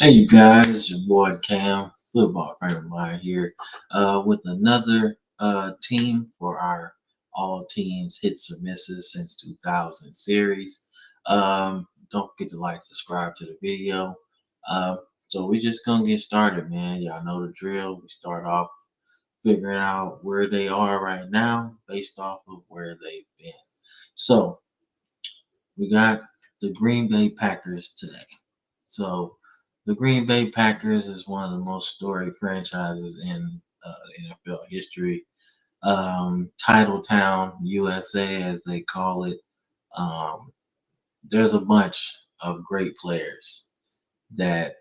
Hey, you guys, it's your boy Cam, football friend of mine here, with another team for our all teams hits or misses since 2000 series. Don't forget to like, subscribe to the video. Uh, so we just gonna get started, man. Y'all know the drill. We start off figuring out where they are right now based off of where they've been. So we got the Green Bay Packers today. So the Green Bay Packers is one of the most storied franchises in NFL history. Title Town, USA, as they call it. Um, there's a bunch of great players that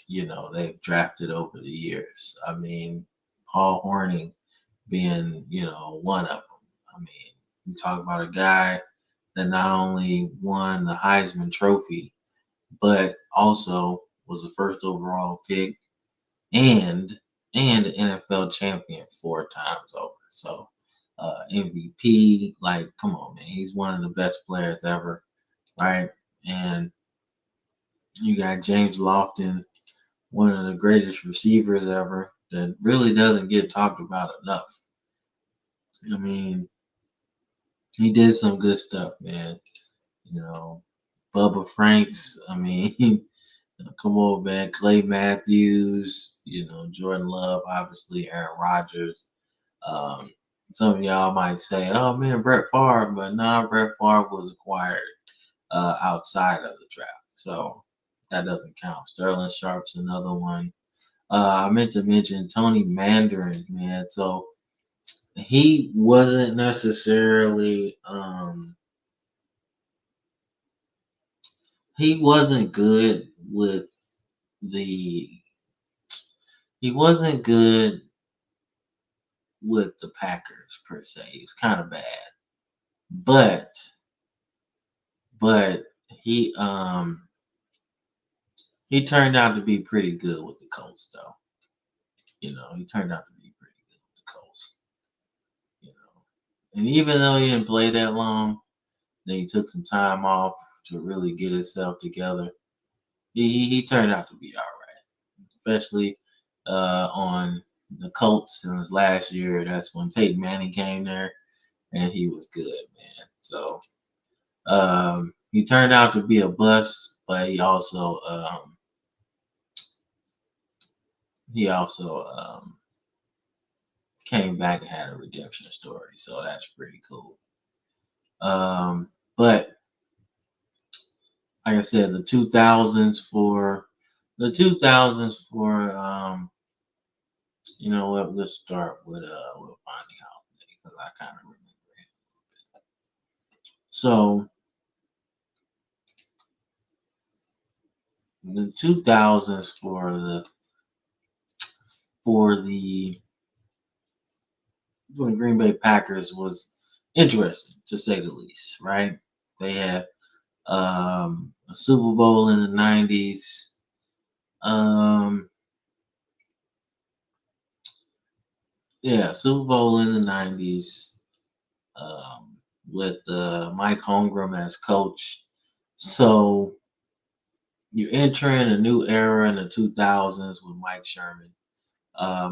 they've drafted over the years. I mean, Paul Hornung being one of them. I mean, you talk about a guy that not only won the Heisman Trophy but also was the first overall pick and an NFL champion 4 times over. So MVP, like, come on, man, he's one of the best players ever, right? And you got James Lofton, one of the greatest receivers ever, that really doesn't get talked about enough. I mean, he did some good stuff, man. You know, Bubba Franks. I mean, come on, man. Clay Matthews, Jordan Love, obviously, Aaron Rodgers. Um, some of y'all might say, oh, man, Brett Favre, but nah, Brett Favre was acquired outside of the draft. So that doesn't count. Sterling Sharp's another one. I meant to mention Tony Mandarin, man. So he wasn't necessarily, he wasn't good with the, he wasn't good with the Packers per se. He was kind of bad, but but he turned out to be pretty good with the Colts though. He turned out to be pretty good with the Colts. You know, and even though he didn't play that long, then he took some time off to really get himself together. He turned out to be all right, especially on the Colts in his last year. That's when Peyton Manning came there, and he was good, man. So he turned out to be a bust, but he also came back and had a redemption story. So that's pretty cool. But like I said, the 2000s for you know what? Let's start with Bonnie Holiday because I kind of remember him. So the 2000s for the Green Bay Packers was interesting to say the least, right? They had a Super Bowl in the 90s. Um, yeah, Super Bowl in the 90s with Mike Holmgren as coach. So you're entering a new era in the 2000s with Mike Sherman.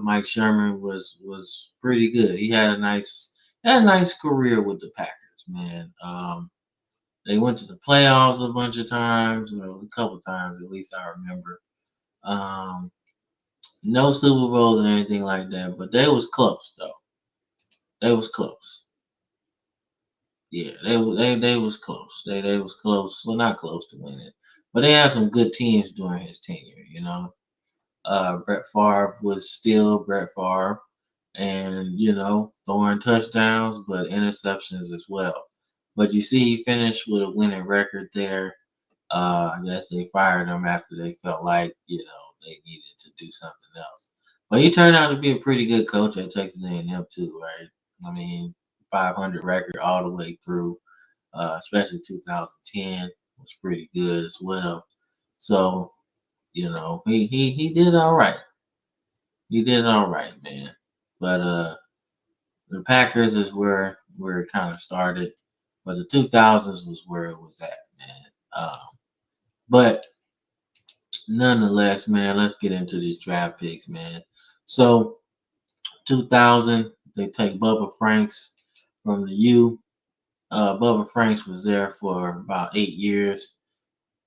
Mike Sherman was pretty good. He had a nice career with the Packers, man. They went to the playoffs a bunch of times, or a couple times at least I remember. Um, no Super Bowls or anything like that, but they was close though. They was close. Yeah, they was close. They was close. Well, not close to winning, but they had some good teams during his tenure. Brett Favre was still Brett Favre, and throwing touchdowns, but interceptions as well. But you see, he finished with a winning record there. I guess they fired him after they felt like they needed to do something else. But he turned out to be a pretty good coach at Texas A&M too, right? I mean, 500 record all the way through, especially 2010 was pretty good as well. So he did all right. He did all right, man. But the Packers is where it kind of started, but the 2000s was where it was at, man. But nonetheless, man, let's get into these draft picks, man. So 2000, they take Bubba Franks from the U. Bubba Franks was there for about 8 years.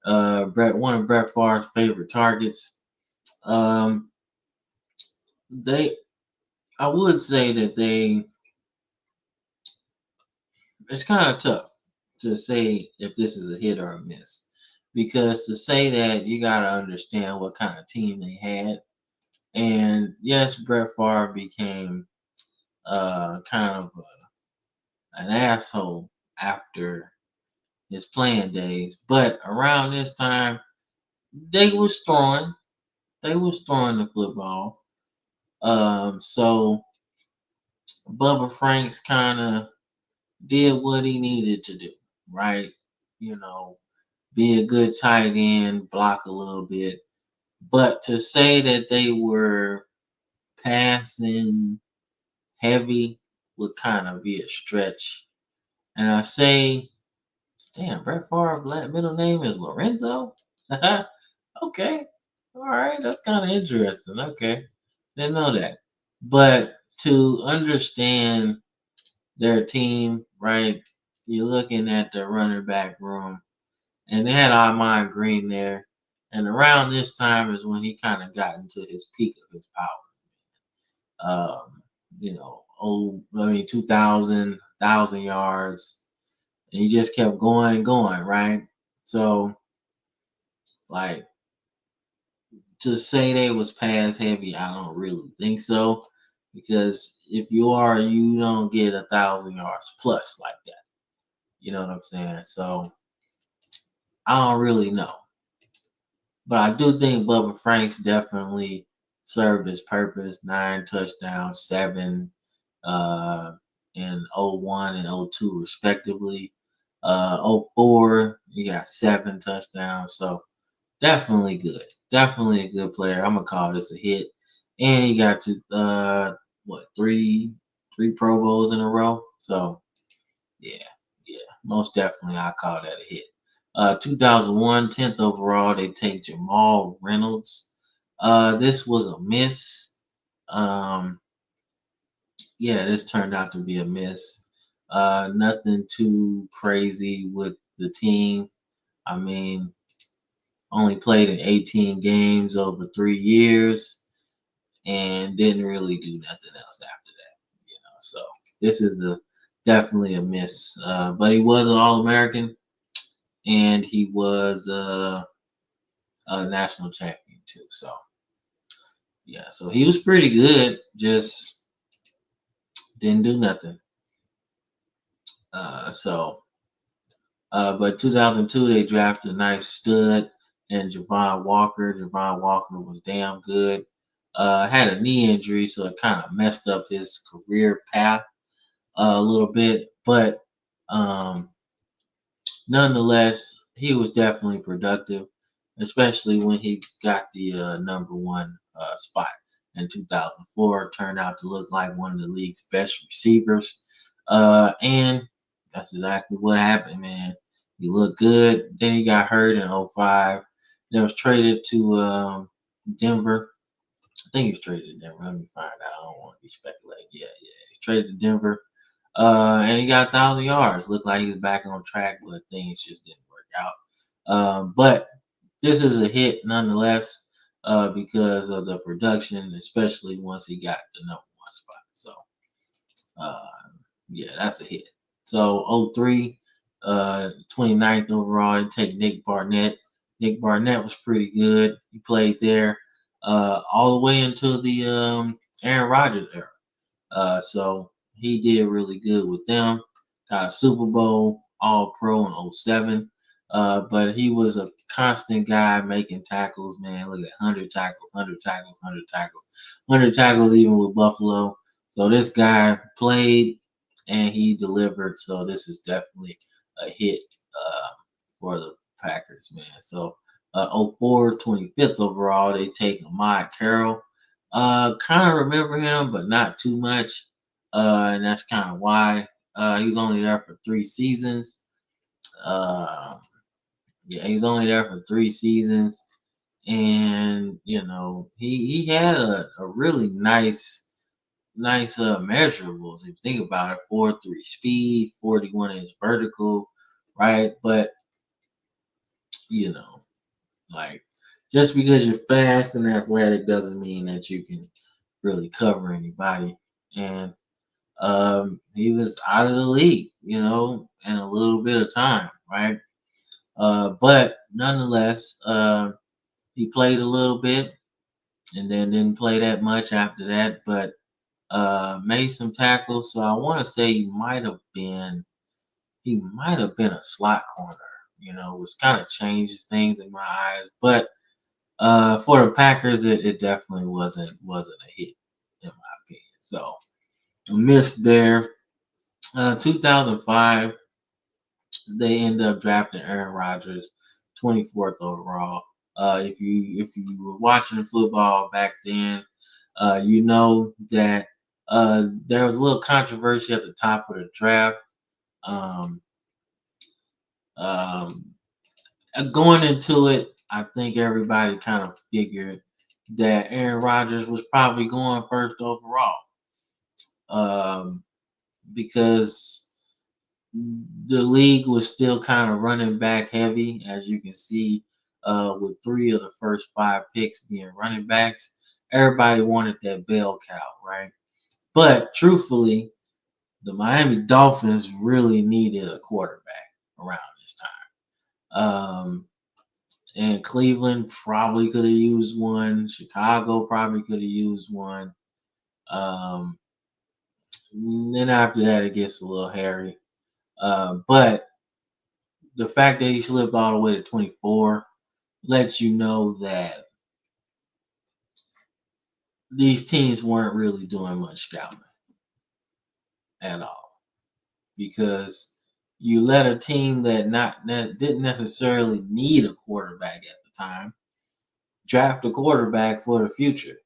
One of Brett Favre's favorite targets. Um, they, I would say that it's kind of tough to say if this is a hit or a miss, because to say that you got to understand what kind of team they had. And yes, Brett Favre became kind of an asshole after his playing days, but around this time they was throwing the football. So Bubba Franks kind of did what he needed to do, right? You know, be a good tight end, block a little bit. But to say that they were passing heavy would kind of be a stretch. And I say, damn, Brett Favre's middle name is Lorenzo? Okay. All right. That's kind of interesting. Okay. Didn't know that. But to understand their team, right? You're looking at the running back room, and they had Ahman Green there. And around this time is when he kind of got into his peak of his power. I mean, 2,000, 1,000 yards. And he just kept going and going, right? So, like, to say they was pass heavy, I don't really think so. Because if you are, you don't get 1,000 yards plus like that. You know what I'm saying? So, I don't really know. But I do think Bubba Franks definitely served his purpose. 9 touchdowns, seven in '01 and '02 respectively. '04, you got 7 touchdowns. So definitely good. Definitely a good player. I'm gonna call this a hit. And he got to three Pro Bowls in a row. So yeah, yeah, most definitely I call that a hit. 2001, 10th overall, they take Jamal Reynolds. This was a miss. Um, yeah, this turned out to be a miss. Nothing too crazy with the team. I mean, only played in 18 games over 3 years and didn't really do nothing else after that. So this is a definitely a miss. But he was an All-American and he was a national champion too. So yeah, so he was pretty good. Just didn't do nothing. But 2002 they drafted a nice stud and Javon Walker. Javon Walker was damn good. Had a knee injury, so it kind of messed up his career path a little bit. But um, nonetheless, he was definitely productive, especially when he got the number one spot in 2004. Turned out to look like one of the league's best receivers. And that's exactly what happened, man. He looked good. Then he got hurt in '05. Then was traded to Denver. I think he was traded to Denver. Let me find out. I don't want to be speculating. Yeah, yeah. He traded to Denver. And he got 1,000 yards. Looked like he was back on track, but things just didn't work out. But this is a hit nonetheless because of the production, especially once he got the number one spot. So, uh, yeah, that's a hit. So, '03, 29th overall, they take Nick Barnett. Nick Barnett was pretty good. He played there all the way until the Aaron Rodgers era. So he did really good with them. Got a Super Bowl All Pro in '07. But he was a constant guy making tackles, man. Look at 100 tackles, 100 tackles, 100 tackles, 100 tackles even with Buffalo. So this guy played and he delivered. So this is definitely a hit for the Packers, man. So '04, 25th overall, they take Ahmad Carroll. Kind of remember him, but not too much. And that's kind of why he was only there for 3 seasons. Uh, yeah, he was only there for 3 seasons, and he had a really nice measurables. If you think about it, 4.3 speed, 41 inch vertical, right? But you know, like just because you're fast and athletic doesn't mean that you can really cover anybody. And he was out of the league, in a little bit of time, right? But nonetheless, he played a little bit and then didn't play that much after that, but made some tackles. So I want to say he might have been a slot corner, which kind of changes things in my eyes. But for the Packers, it definitely wasn't a hit in my opinion. So a miss there. 2005, they end up drafting Aaron Rodgers, 24th overall. If you were watching football back then, you know that there was a little controversy at the top of the draft. Um, um, Going into it, I think everybody kind of figured that Aaron Rodgers was probably going first overall, um, because the league was still kind of running back heavy, as you can see, with 3 of the first 5 picks being running backs. Everybody wanted that bell cow, right? But truthfully, the Miami Dolphins really needed a quarterback around this time. And Cleveland probably could have used one. Chicago probably could have used one. Um, then after that, it gets a little hairy. But the fact that he slipped all the way to 24 lets you know that these teams weren't really doing much scouting at all, because you let a team that didn't necessarily need a quarterback at the time draft a quarterback for the future,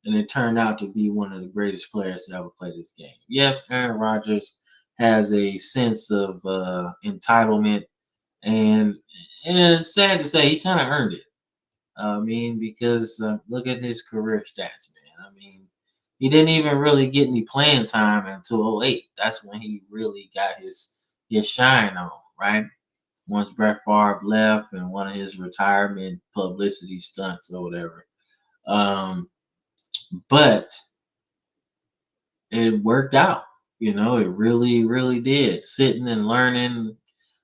and it turned out to be one of the greatest players to ever play this game. Yes, Aaron Rodgers has a sense of entitlement, and it's sad to say he kind of earned it. I mean, because look at his career stats, man. I mean, he didn't even really get any playing time until '08. That's when he really got his shine on, right? Once Brett Favre left and one of his retirement publicity stunts or whatever. But it worked out. It really, really did. Sitting and learning,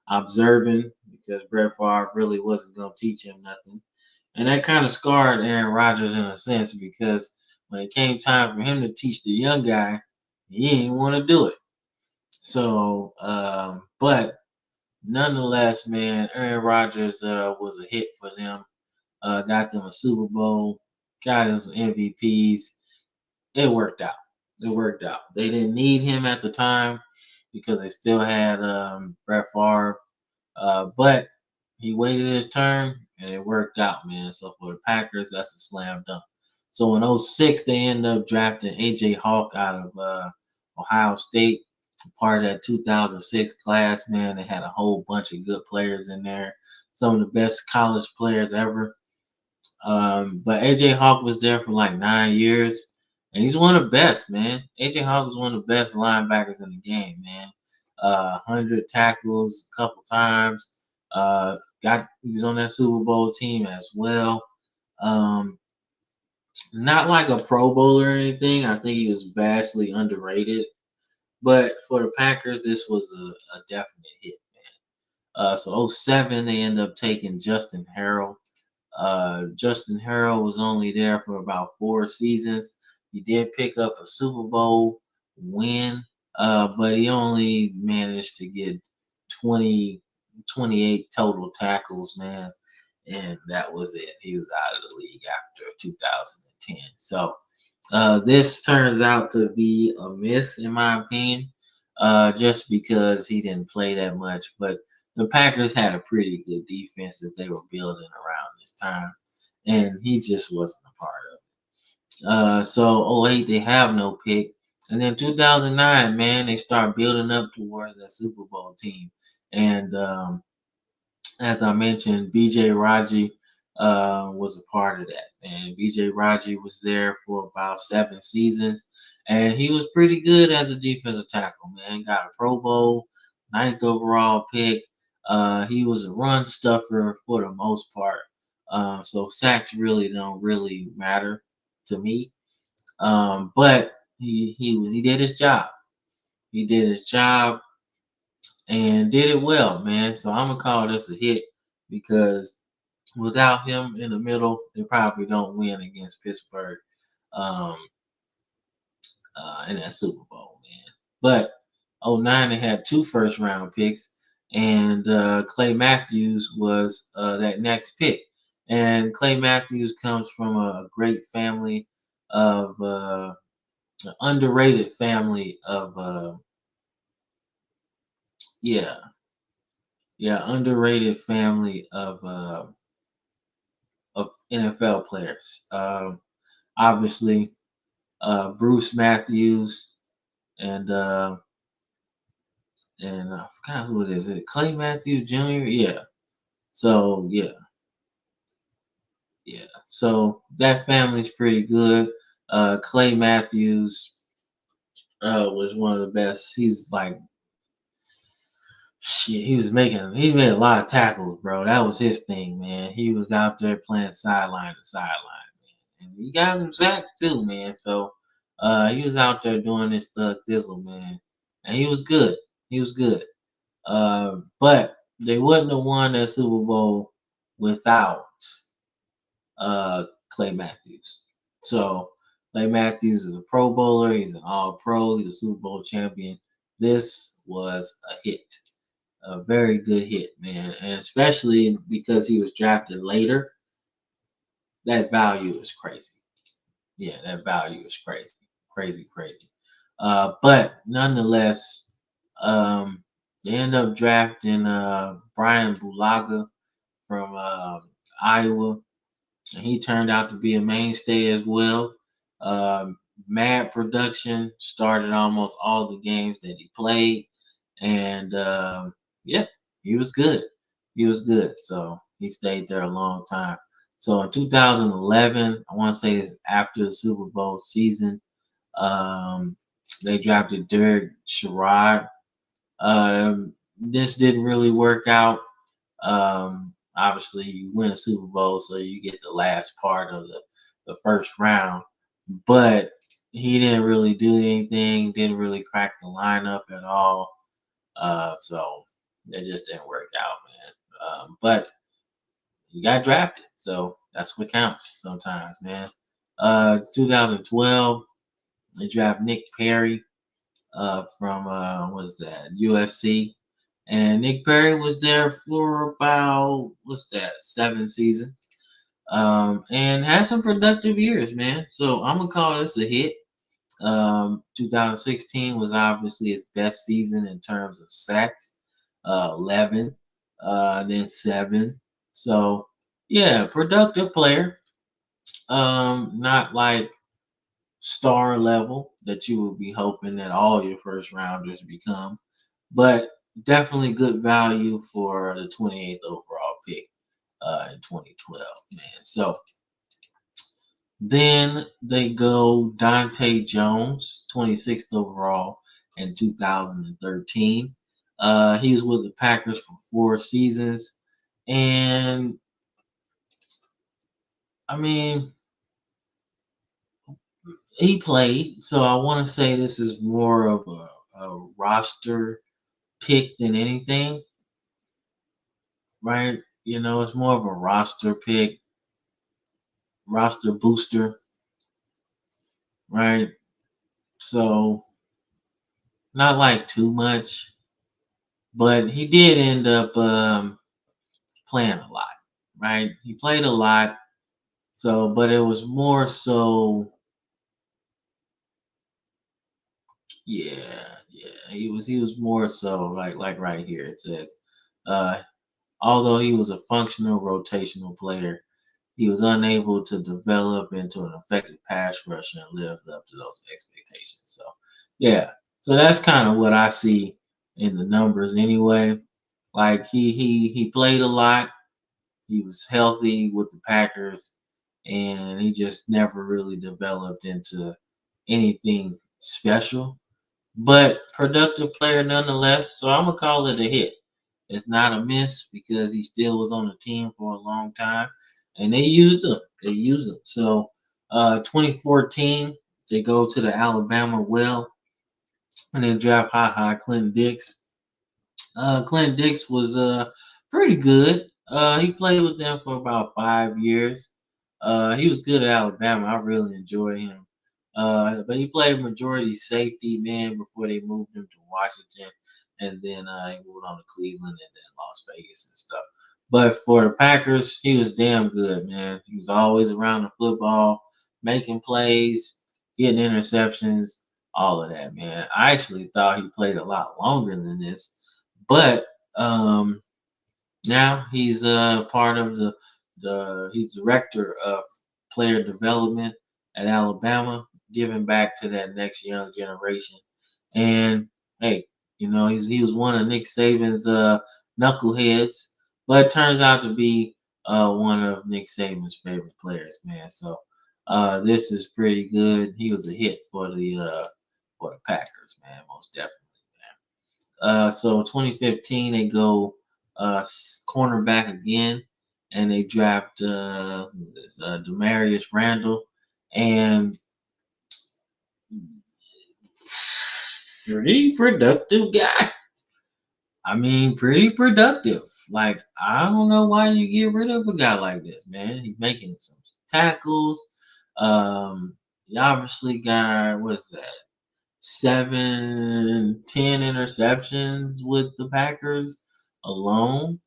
observing, because Brett Favre really wasn't going to teach him nothing. And that kind of scarred Aaron Rodgers in a sense, because when it came time for him to teach the young guy, he didn't want to do it. So, but nonetheless, man, Aaron Rodgers was a hit for them. Got them a Super Bowl, got them some MVPs. It worked out. It worked out. They didn't need him at the time because they still had Brett Favre, but he waited his turn and it worked out, man. So for the Packers, that's a slam dunk. So in '06, they end up drafting AJ Hawk out of Ohio State, part of that 2006 class, man. They had a whole bunch of good players in there, some of the best college players ever. But AJ Hawk was there for like 9 years, and he's one of the best, man. AJ Hawk was one of the best linebackers in the game, man. 100 tackles a couple times. Got He was on that Super Bowl team as well. Um, Not like a Pro Bowler or anything. I think he was vastly underrated. But for the Packers, this was a definite hit, man. So '07, they end up taking Justin Harrell. Justin Harrell was only there for about 4 seasons. He did pick up a Super Bowl win, but he only managed to get 20, 28 total tackles, man. And that was it. He was out of the league after 2010. So this turns out to be a miss, in my opinion, just because he didn't play that much. But the Packers had a pretty good defense that they were building around this time, and he just wasn't a part of it. So '08, they have no pick. And then 2009, man, they start building up towards that Super Bowl team. And as I mentioned, BJ Raji was a part of that. And BJ Raji was there for about 7 seasons, and he was pretty good as a defensive tackle. Man, got a Pro Bowl, ninth overall pick. He was a run stuffer for the most part. So sacks really don't really matter to me. But he did his job. He did his job and did it well, man. So I'm gonna call this a hit because without him in the middle, they probably don't win against Pittsburgh um, in that Super Bowl, man. But '09 they had 2 first round picks, and Clay Matthews was that next pick. And Clay Matthews comes from a great family of an underrated family of yeah, yeah, underrated family of NFL players. Obviously, Bruce Matthews and I forgot who it is. Is it Clay Matthews Jr.? Yeah. So yeah. So that family's pretty good. Clay Matthews was one of the best. He's like shit. He made a lot of tackles, bro. That was his thing, man. He was out there playing sideline to sideline, man. And he got some sacks too, man. So he was out there doing this thug thizzle, man. And he was good. He was good. But they wouldn't have won that Super Bowl without Clay Matthews. So Clay Matthews is a Pro Bowler. He's an All Pro. He's a Super Bowl champion. This was a hit, a very good hit, man, and especially because he was drafted later. That value is crazy. Yeah, that value is crazy, crazy, crazy. But nonetheless, they end up drafting Brian Bulaga from Iowa, and he turned out to be a mainstay as well. Mad production, started almost all the games that he played, and yeah, he was good. He was good, so he stayed there a long time. So in 2011, I want to say this after the Super Bowl season, um, they drafted Derek Sherrod. This didn't really work out. Obviously, you win a Super Bowl, so you get the last part of the first round. But he didn't really do anything, didn't really crack the lineup at all. So it just didn't work out, man. But he got drafted, so that's what counts sometimes, man. 2012, they draft Nick Perry from what is that USC, and Nick Perry was there for about what's that 7 seasons, and had some productive years, man. So I'm gonna call this a hit. 2016 was obviously his best season in terms of sacks, 11, then 7. So yeah, productive player. Not like star level that you would be hoping that all your first rounders become, but definitely good value for the 28th overall pick in 2012, man. So then they go Dante Jones, 26th overall in 2013. He was with the Packers for 4 seasons, and I mean, he played. So I want to say this is more of a roster pick than anything, right? You know, it's more of a roster pick, roster booster, right? So not like too much, but he did end up playing a lot, right? He played a lot, so but it was more so, yeah. He was more so like right here it says, uh, although he was a functional rotational player, he was unable to develop into an effective pass rusher and lived up to those expectations. So, yeah. So that's kind of what I see in the numbers anyway. Like he played a lot, He was healthy with the Packers, and he just never really developed into anything special. But productive player nonetheless. So I'm gonna call it a hit. It's not a miss because he still was on the team for a long time, and they used him. They used him. So 2014, they go to the Alabama well, and they draft high Clinton Dix. Clint Dix was pretty good. He played with them for about 5 years. He was good at Alabama. I really enjoyed him. But he played majority safety man before they moved him to Washington, and then he moved on to Cleveland and then Las Vegas and stuff. But for the Packers, he was damn good, man. He was always around the football, making plays, getting interceptions, all of that, man. I actually thought he played a lot longer than this, but um, now he's part of the he's director of player development at Alabama, giving back to that next young generation. And hey, he was one of Nick Saban's knuckleheads, but it turns out to be one of Nick Saban's favorite players, man. So this is pretty good. He was a hit for the Packers, man, most definitely. So 2015 they go cornerback again, and they draft Demarius Randall, and pretty productive guy. I mean, pretty productive. Like, I don't know why you get rid of a guy like this, man. He's making some tackles. He obviously got, what's that, 7, 10 interceptions with the Packers alone.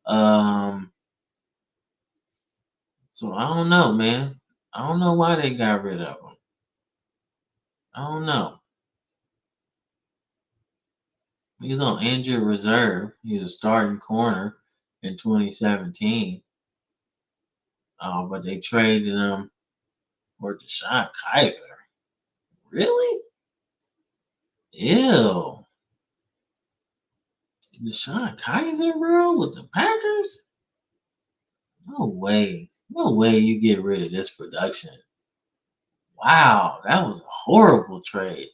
Um, so I don't know, man. I don't know why they got rid of him. I don't know. He was on injured reserve. He was a starting corner in 2017. But they traded him for Deshaun Kaiser. Really? Ew. Deshaun Kaiser, bro, with the Packers? No way. No way you get rid of this production. Wow, that was a horrible trade.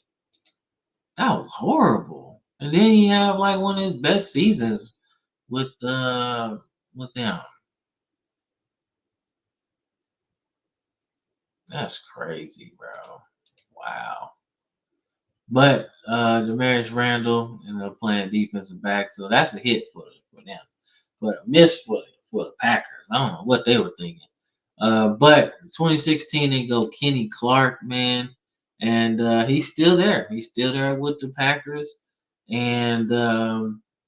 That was horrible. And then he have like one of his best seasons with them. That's crazy, bro. Wow. But Demarius Randall ended up playing defensive back, so that's a hit for them. But a miss for the Packers. I don't know what they were thinking. But 2016 they go Kenny Clark, man, and he's still there. He's still there with the Packers, and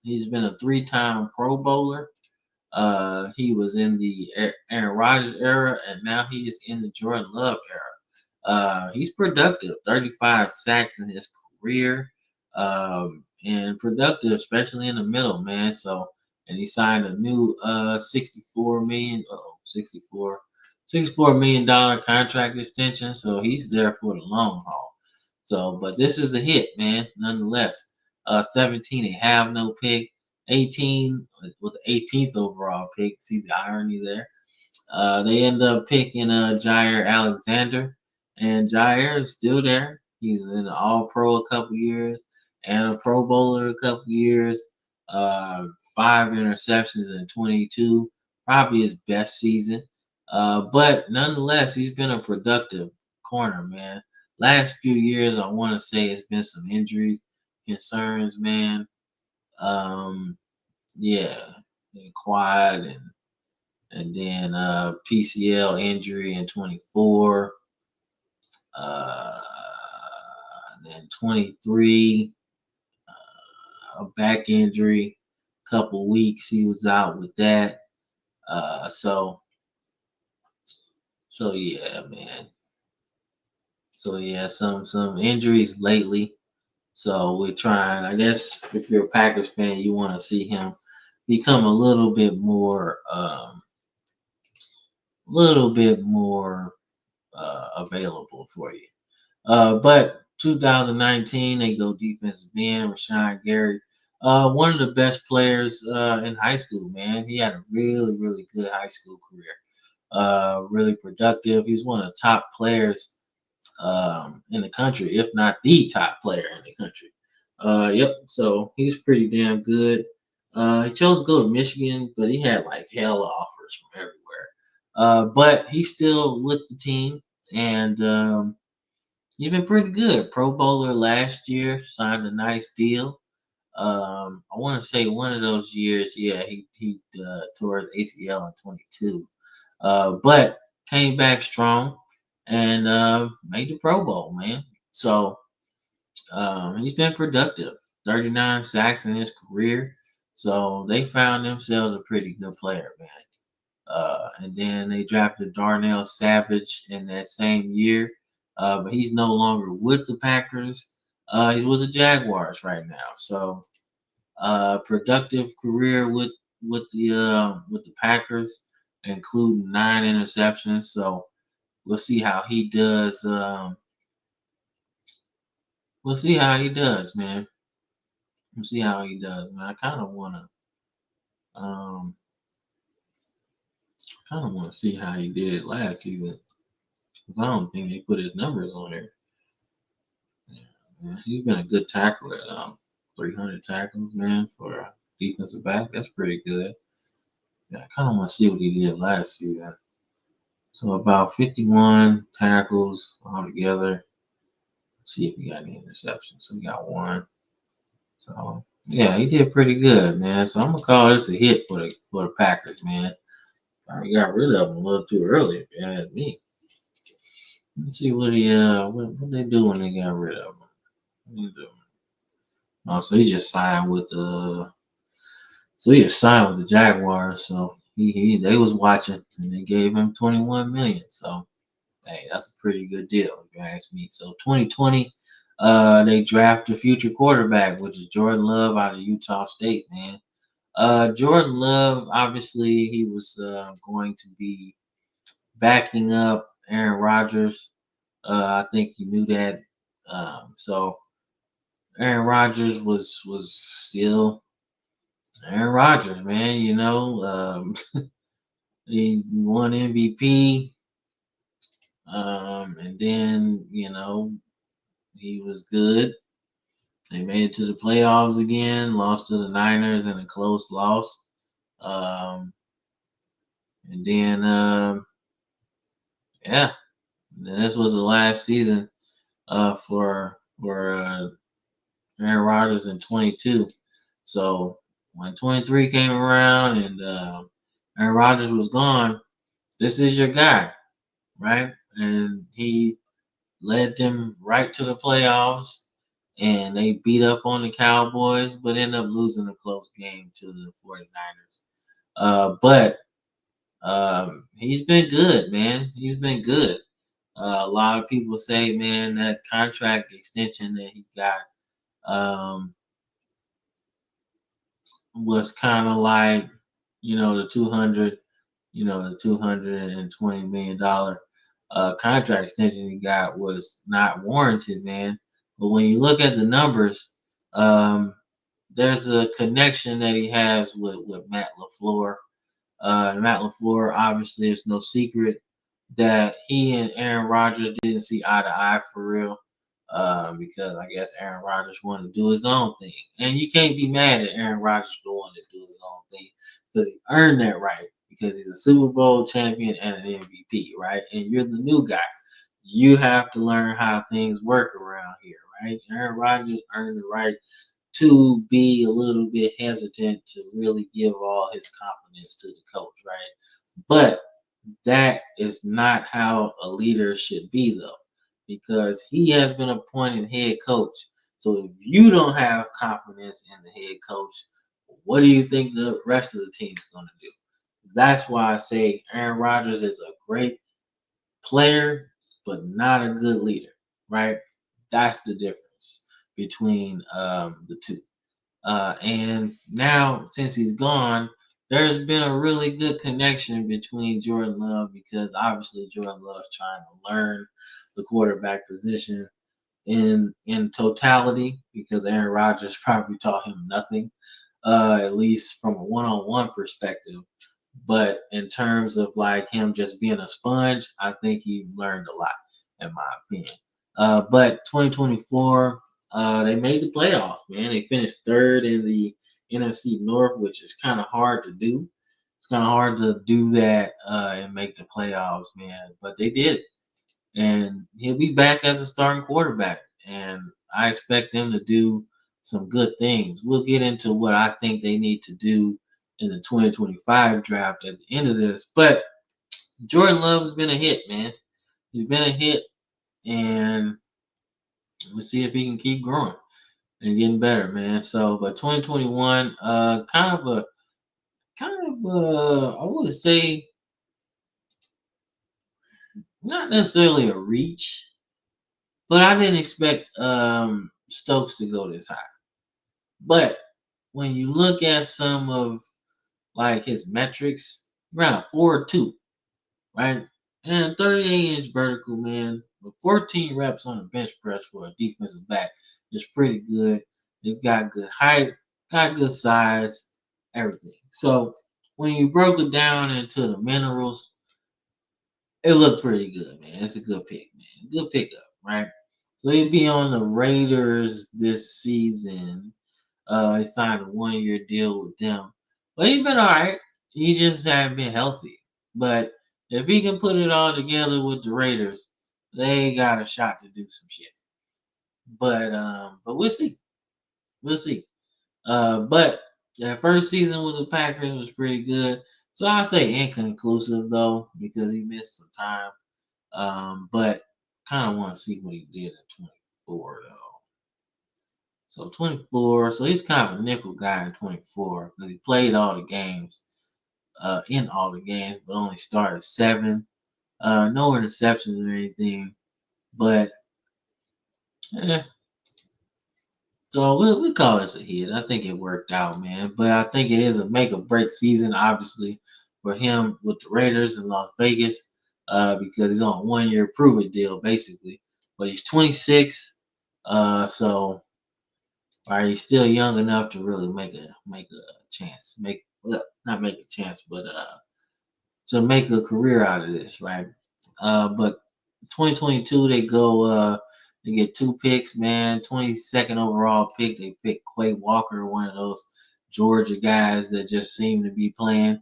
he's been a three-time Pro Bowler. He was in the Aaron Rodgers era, and now he is in the Jordan Love era. He's productive, 35 sacks in his career, and productive, especially in the middle, man. So, and he signed a new 64 million dollar contract extension. So he's there for the long haul. So, but this is a hit, man, nonetheless. 17, they have no pick. 18 with the 18th overall pick. See the irony there. They end up picking Jair Alexander, and Jair is still there. He's an All Pro a couple years and a Pro Bowler a couple years. 5 interceptions in 22, probably his best season. But nonetheless, he's been a productive corner, man. Last few years, I want to say it's been some injuries concerns, man. Um, yeah, and quad and then PCL injury in 24, uh, and then 23, a back injury, couple weeks he was out with that. So yeah, man. So yeah, some injuries lately. So we're trying. I guess if you're a Packers fan, you want to see him become a little bit more available for you. But 2019, they go defensive end, Rashawn Gary. One of the best players in high school, man. He had a really, really good high school career. Really productive. He was one of the top players in the country, if not the top player in the country. Yep. So he's pretty damn good. He chose to go to Michigan, but he had like hell offers from everywhere. But he's still with the team, and he's been pretty good. Pro Bowler last year, signed a nice deal. I want to say one of those years, yeah, he tore his ACL in 22, but came back strong and made the Pro Bowl, man. So he's been productive. 39 sacks in his career. So they found themselves a pretty good player, man. And then they drafted Darnell Savage in that same year, but he's no longer with the Packers. He's with the Jaguars right now. So productive career with the Packers, including 9 interceptions. So we'll see how he does. We'll see how he does, man. We'll see how he does, man. I um, kind of want to see how he did last season because I don't think they put his numbers on there. Yeah, man. He's been a good tackler. 300 tackles, man, for a defensive back. That's pretty good. Yeah, I kind of want to see what he did last season. So about 51 tackles altogether. Let's see if he got any interceptions. So he got one. So yeah, he did pretty good, man. So I'm gonna call this a hit for the Packers, man. I got rid of him a little too early, if you ask me. Let's see what they do when they got rid of him. What they do? Oh, so he just signed with the Jaguars. So he they was watching and they gave him 21 million. So hey, that's a pretty good deal if you ask me. So 2020, they draft a future quarterback, which is Jordan Love out of Utah State, man. Jordan Love, obviously, he was going to be backing up Aaron Rodgers. I think he knew that. So Aaron Rodgers was still Aaron Rodgers, man. He won MVP, and then he was good. They made it to the playoffs again, lost to the Niners in a close loss. Um, and then, yeah, this was the last season for Aaron Rodgers in 22. So when 23 came around and Aaron Rodgers was gone, this is your guy, right? And he led them right to the playoffs, and they beat up on the Cowboys, but ended up losing a close game to the 49ers. But he's been good, man. He's been good. A lot of people say, man, that contract extension that he got was kind of like, the 220 million dollar contract extension he got was not warranted, man. But when you look at the numbers, um, there's a connection that he has with Matt LaFleur. Matt LaFleur, obviously, it's no secret that he and Aaron Rodgers didn't see eye to eye for real. Because I guess Aaron Rodgers wanted to do his own thing. And you can't be mad at Aaron Rodgers for wanting to do his own thing because he earned that right because he's a Super Bowl champion and an MVP, right? And you're the new guy. You have to learn how things work around here, right? Aaron Rodgers earned the right to be a little bit hesitant to really give all his confidence to the coach, right? But that is not how a leader should be, though, because he has been appointed head coach. So if you don't have confidence in the head coach, what do you think the rest of the team's going to do? That's why I say Aaron Rodgers is a great player, but not a good leader, right? That's the difference between the two. And now, since he's gone, there's been a really good connection between Jordan Love because obviously Jordan Love's trying to learn the quarterback position. in totality because Aaron Rodgers probably taught him nothing, at least from a one-on-one perspective. But in terms of like him just being a sponge, I think he learned a lot, in my opinion. But 2024, they made the playoffs, man. They finished third in the NFC North, which is kind of hard to do. It's kind of hard to do that and make the playoffs, man. But they did it, and he'll be back as a starting quarterback. And I expect them to do some good things. We'll get into what I think they need to do in the 2025 draft at the end of this. But Jordan Love's been a hit, man. He's been a hit, and we'll see if he can keep growing and getting better, man. So, but 2021, I would say not necessarily a reach, but I didn't expect Stokes to go this high. But when you look at some of like his metrics, ran a 4.2, right? And 38-inch vertical, man, with 14 reps on the bench press for a defensive back is pretty good. He's got good height, got good size, everything. So when you broke it down into the minerals, it looked pretty good, man. It's a good pick, man. Good pickup, right? So he'll be on the Raiders this season. He signed a 1 year deal with them. But he's been all right. He just hasn't been healthy. But if he can put it all together with the Raiders, they got a shot to do some shit. But we'll see. We'll see. But that first season with the Packers was pretty good. So I'll say inconclusive though, because he missed some time. But kind of want to see what he did in 24 though. So 24, so he's kind of a nickel guy in 24 because he played all the games, in all the games, but only started seven. No interceptions or anything, but eh, so we call this a hit. I think it worked out, man. But I think it is a make or break season, obviously, for him with the Raiders in Las Vegas, because he's on a 1 year prove it deal, basically. But he's 26, so right, he's still young enough to really make a chance. Make well, not make a chance, but to make a career out of this, right? But 2022 they get two picks, man. 22nd overall pick, they pick Quay Walker, one of those Georgia guys that just seem to be playing.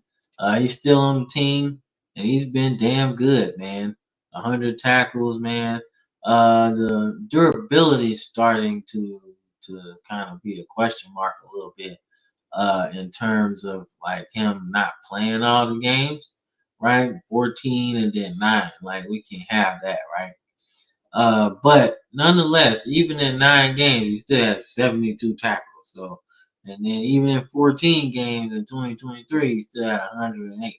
He's still on the team, and he's been damn good, man. 100 tackles, man. The durability is starting to kind of be a question mark a little bit, in terms of like him not playing all the games, right? 14 and then 9. Like we can't have that, right? But nonetheless, even in 9 games, he still has 72 tackles. So, and then even in 14 games in 2023, he still had 108.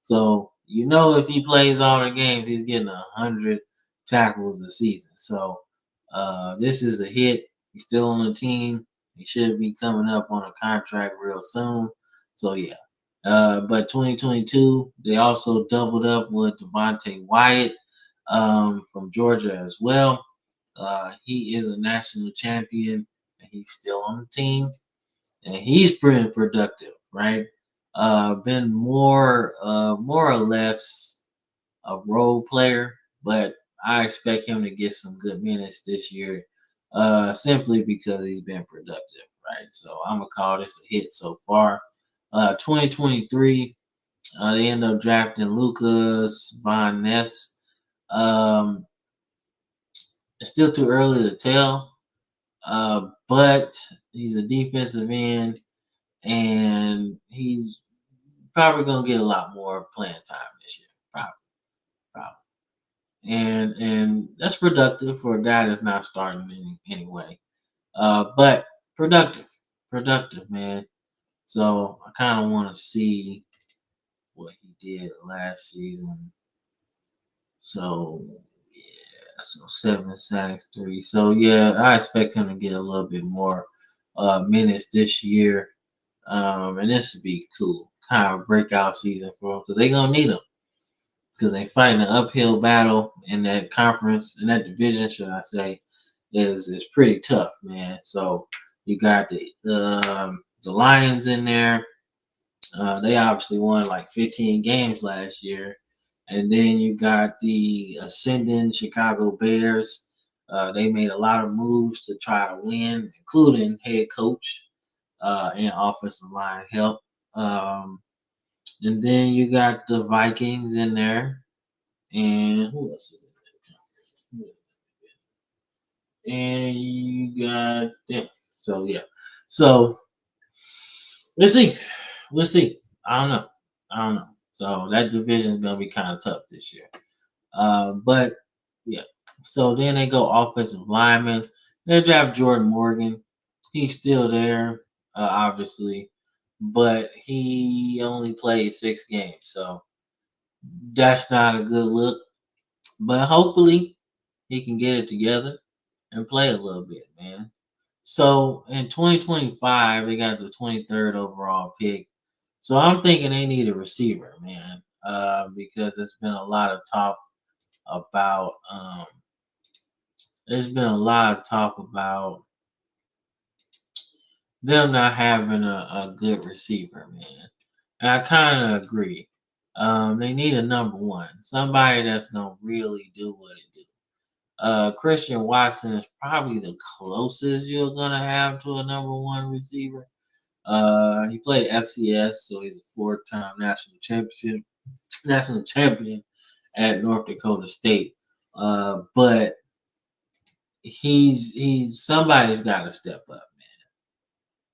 So, if he plays all the games, he's getting 100 tackles a season. So, this is a hit. He's still on the team. He should be coming up on a contract real soon. So, yeah. But 2022, they also doubled up with Devontae Wyatt, from Georgia as well. He is a national champion, and he's still on the team, and he's pretty productive, right? Been more or less a role player, but I expect him to get some good minutes this year, simply because he's been productive, right? So I'm gonna call this a hit so far. 2023, they end up drafting Lucas Von Ness. Um, it's still too early to tell, but he's a defensive end, and he's probably gonna get a lot more playing time this year. Probably. And that's productive for a guy that's not starting anyway. But productive, productive, man. So I kind of want to see what he did last season. So yeah, so 7 sacks, 3. So yeah, I expect him to get a little bit more minutes this year, and this would be cool, kind of breakout season for him because they're gonna need him because they fighting an uphill battle in that conference, in that division, should I say, is pretty tough, man. So you got the Lions in there. They obviously won like 15 games last year. And then you got the ascending Chicago Bears. They made a lot of moves to try to win, including head coach and offensive line help. Um, and then you got the Vikings in there. And who else is in there? And you got them. So, yeah. So, we'll see. We'll see. I don't know. I don't know. So, that division is going to be kind of tough this year. But yeah, so then they go offensive lineman. They draft Jordan Morgan. He's still there, obviously, but he only played 6 games, so that's not a good look. But hopefully, he can get it together and play a little bit, man. So in 2025, they got the 23rd overall pick. So I'm thinking they need a receiver, man, because there's been a lot of talk about there's been a lot of talk about them not having a good receiver, man. And I kind of agree. They need a number one, somebody that's gonna really do what it do. Christian Watson is probably the closest you're gonna have to a number one receiver. He played FCS, so he's a four-time national champion at North Dakota State. But he's somebody's got to step up, man.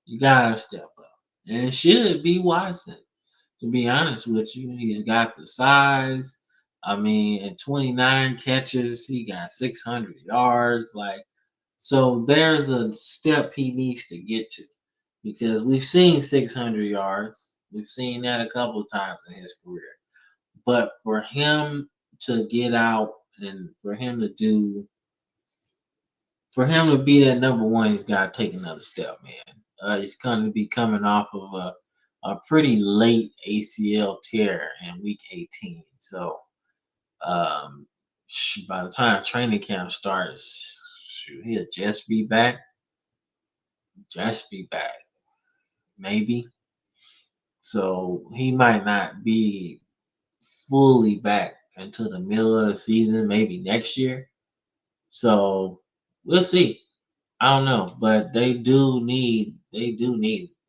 You gotta step up, and it should be Watson. To be honest with you, he's got the size. I mean, in 29 catches, he got 600 yards. Like, so there's a step he needs to get to because we've seen 600 yards. We've seen that a couple of times in his career. But for him to get out and for him to be that number one, he's got to take another step, man. He's going to be coming off of a pretty late ACL tear in week 18. So um, by the time training camp starts, he'll just be back, maybe. So he might not be fully back until the middle of the season, maybe next year. So we'll see. I don't know, but they do need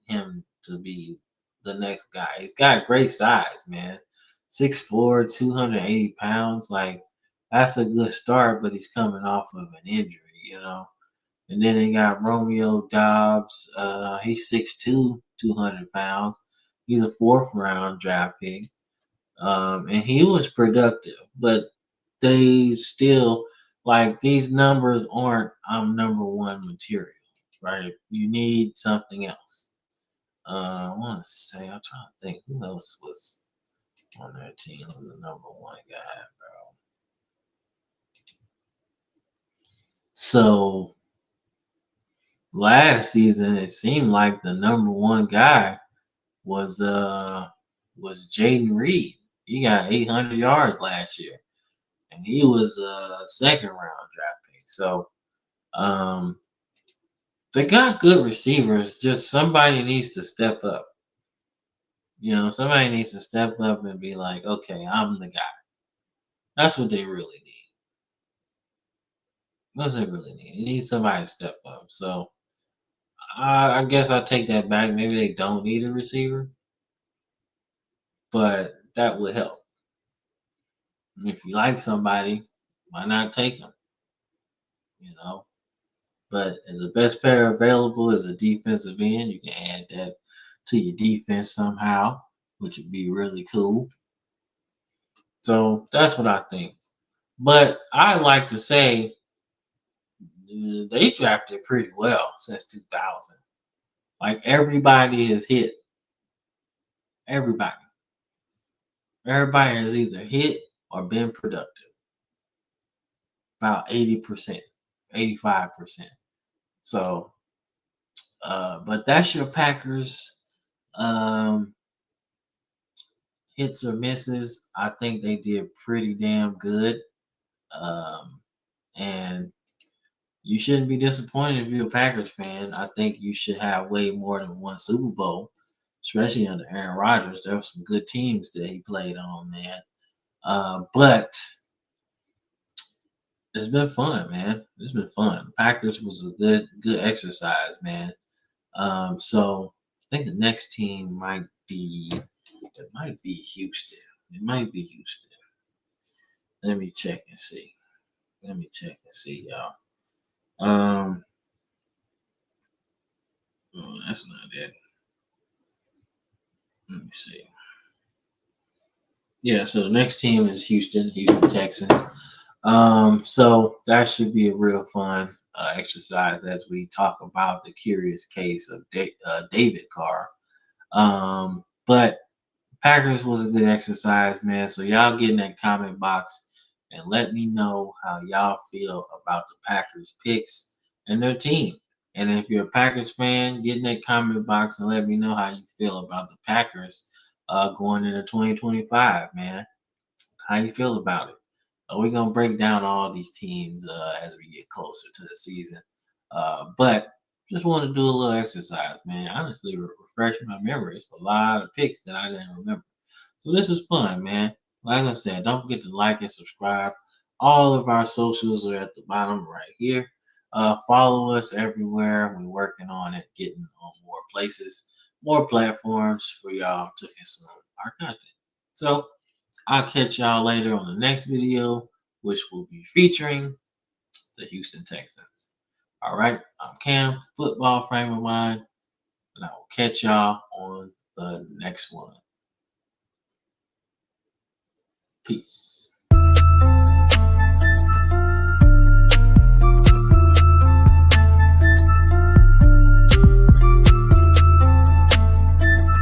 him to be the next guy. He's got great size, man. 6'4", 280 pounds. Like that's a good start, but he's coming off of an injury. And then they got Romeo Dobbs. He's 6'2", 200 pounds. He's a fourth round draft pick. And he was productive, but they still like these numbers aren't number one material, right? You need something else. I want to say, I'm trying to think who else was on their team was the number one guy, bro. So last season, it seemed like the number one guy was was Jaden Reed. He got 800 yards last year, and he was a second round draft pick. So um, they got good receivers. Just somebody needs to step up. Somebody needs to step up and be like, okay, I'm the guy. That's what they really need. That's what they really need. They need somebody to step up. So I guess I take that back. Maybe they don't need a receiver, but that would help. If you like somebody, why not take them? You know. But the best player available is a defensive end. You can add that to your defense somehow, which would be really cool. So that's what I think. But I like to say they drafted pretty well since 2000. Like everybody has hit. Everybody. Everybody has either hit or been productive. About 80%, 85%. So, but that's your Packers hits or misses. I think they did pretty damn good. Um, and You shouldn't be disappointed if you're a Packers fan. I think you should have way more than one Super Bowl, especially under Aaron Rodgers. There were some good teams that he played on, man. But it's been fun, man. It's been fun. Packers was a good exercise, man. So I think the next team might be Houston. It might be Houston. Let me check and see. Let me check and see, y'all. Um, oh, that's not it. Let me see. Yeah, so the next team is Houston Texans. So that should be a real fun exercise as we talk about the curious case of David Carr. But Packers was a good exercise, man. So y'all get in that comment box and let me know how y'all feel about the Packers picks and their team. And if you're a Packers fan, get in that comment box and let me know how you feel about the Packers going into 2025, man. How you feel about it? We're gonna break down all these teams as we get closer to the season. But just want to do a little exercise, man. Honestly, refresh my memory. It's a lot of picks that I didn't remember. So this is fun, man. Like I said, don't forget to like and subscribe. All of our socials are at the bottom right here. Follow us everywhere. We're working on it, getting on more places, more platforms for y'all to consume our content. So I'll catch y'all later on the next video, which will be featuring the Houston Texans. All right, I'm Cam, football frame of mind, and I will catch y'all on the next one. Peace.